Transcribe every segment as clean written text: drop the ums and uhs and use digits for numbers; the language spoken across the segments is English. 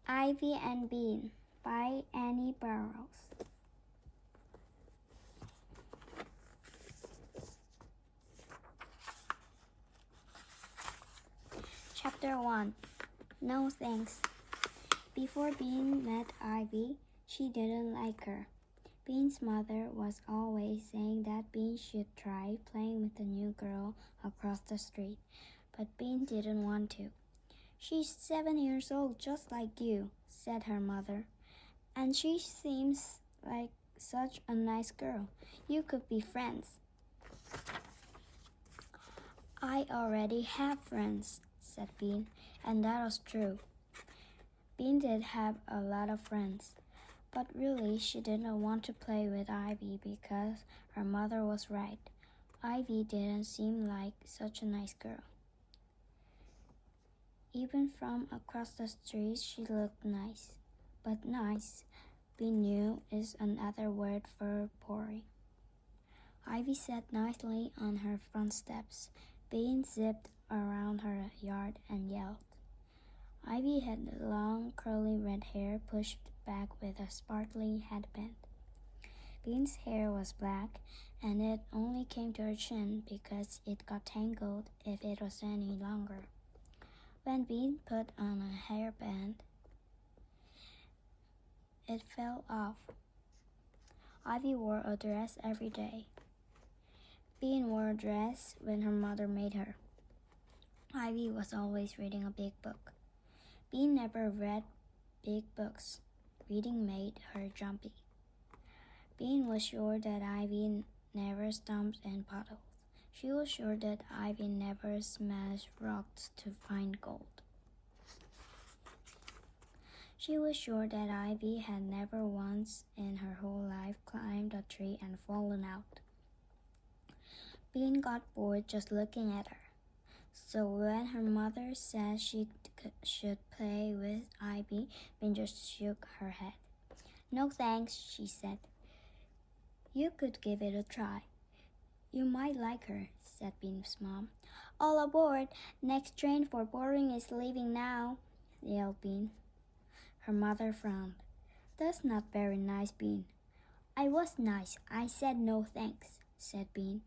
Ivy and Bean by Annie Burroughs. Chapter 1. No thanks. Before Bean met Ivy, she didn't like her. Bean's mother was always saying that Bean should try playing with the new girl across the street, but Bean didn't want to. "She's 7 years old, just like you," said her mother. "And she seems like such a nice girl. You could be friends." "I already have friends," said Bean, and that was true. Bean did have a lot of friends, but really she didn't want to play with Ivy because her mother was right. Ivy didn't seem like such a nice girl. Even from across the street she looked nice. But nice, Bean knew, is another word for boring. Ivy sat nicely on her front steps. Bean zipped around her yard and yelled. Ivy had long curly red hair pushed back with a sparkly headband. Bean's hair was black, and it only came to her chin because it got tangled if it was any longer. When Bean put on a hairband, it fell off. Ivy wore a dress every day. Bean wore a dress when her mother made her. Ivy was always reading a big book. Bean never read big books. Reading made her jumpy. Bean was sure that Ivy never stomped in puddles. She was sure that Ivy never smashed rocks to find gold. She was sure that Ivy had never once in her whole life climbed a tree and fallen out. Bean got bored just looking at her. So when her mother said she should play with Ivy, Bean just shook her head. "No thanks," she said. "You could give it a try. You might like her," said Bean's mom. "All aboard! Next train for boarding is leaving now," yelled Bean. Her mother frowned. "That's not very nice, Bean." "I was nice. I said no thanks," said Bean.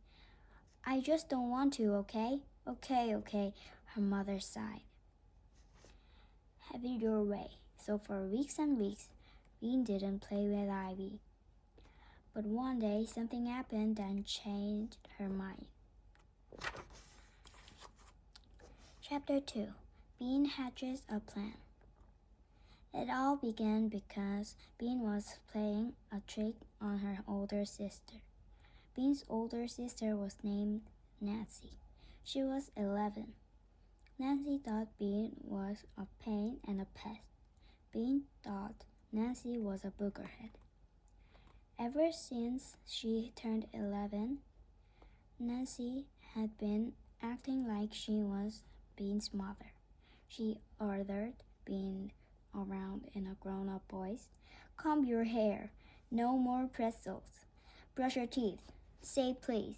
"I just don't want to, okay?" Okay, her mother sighed. "Have it your way." So for weeks and weeks, Bean didn't play with Ivy. But one day something happened that changed her mind. Chapter 2. Bean hatches a plan. It all began because Bean was playing a trick on her older sister. Bean's older sister was named Nancy. She was 11. Nancy thought Bean was a pain and a pest. Bean thought Nancy was a boogerhead. Ever since she turned 11, Nancy had been acting like she was Bean's mother. She ordered Bean around in a grown-up voice. "Comb your hair. No more pretzels. Brush your teeth. Say please."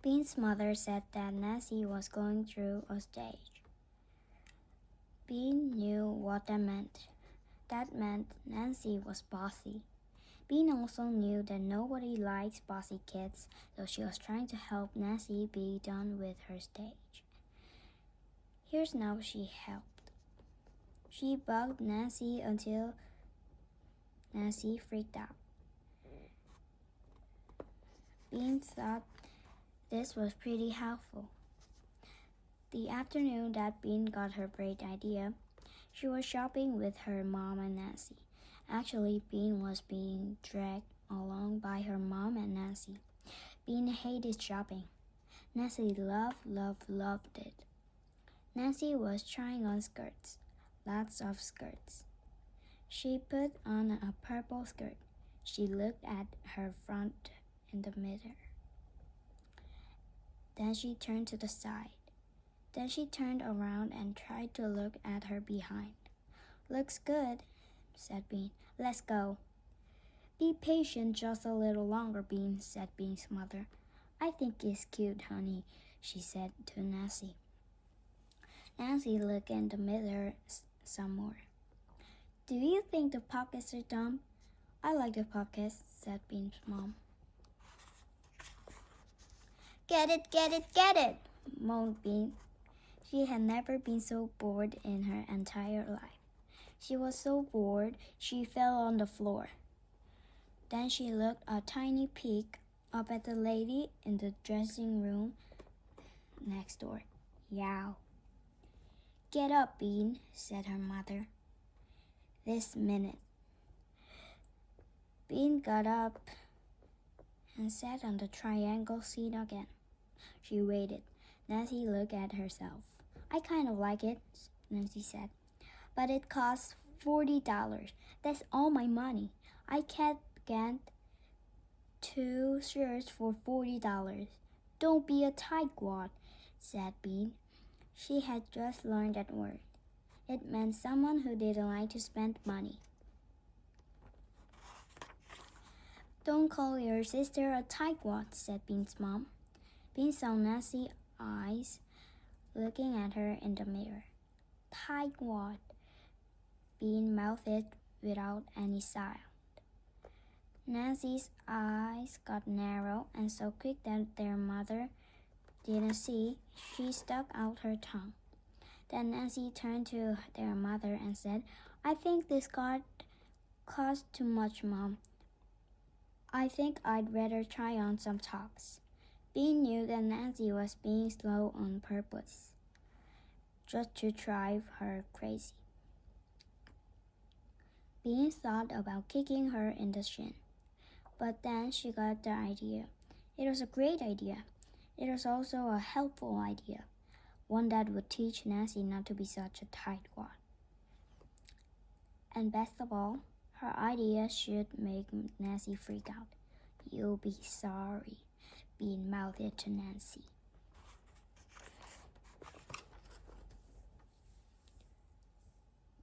Bean's mother said that Nancy was going through a stage. Bean knew what that meant. That meant Nancy was bossy. Bean also knew that nobody likes bossy kids, so she was trying to help Nancy be done with her stage. Here's how she helped. She bugged Nancy until Nancy freaked out. Bean thought this was pretty helpful. The afternoon that Bean got her great idea, she was shopping with her mom and Nancy. Actually, Bean was being dragged along by her mom and Nancy. Bean hated shopping. Nancy loved it. Nancy was trying on skirts, lots of skirts. She put on a purple skirt. She looked at her front in the mirror. Then she turned to the side. Then she turned around and tried to look at her behind. "Looks good," said Bean. "Let's go." "Be patient just a little longer, Bean," said Bean's mother. "I think it's cute, honey," she said to Nancy. Nancy looked in the mirror some more. Do you think the pockets are dumb? I like the pockets, said Bean's mom. Get it, get it, get it, moaned Bean. She had never been so bored in her entire life. She was so bored she fell on the floor. Then she looked a tiny peek up at the lady in the dressing room next door. Yow. Get up, Bean, said her mother. This minute. Bean got up and sat on the triangle seat again. She waited. Nancy looked at herself. I kind of like it, Nancy said. But it costs $40. That's all my money. I can't get 2 shirts for $40. Don't be a tightwad, said Bean. She had just learned that word. It meant someone who didn't like to spend money. Don't call your sister a tightwad, said Bean's mom. Bean saw Nancy's eyes looking at her in the mirror. Tightwad, Bean mouthed without any sound. Nancy's eyes got narrow and so quick that their mother didn't see. She stuck out her tongue. Then Nancy turned to their mother and said, I think this cost too much, Mom. I think I'd rather try on some tops. Bean knew that Nancy was being slow on purpose, just to drive her crazy. Bean thought about kicking her in the shin, but then she got the idea. It was a great idea. It was also a helpful idea, one that would teach Nancy not to be such a tightwad. And best of all, her idea should make Nancy freak out. You'll be sorry, Bean mouthed to Nancy.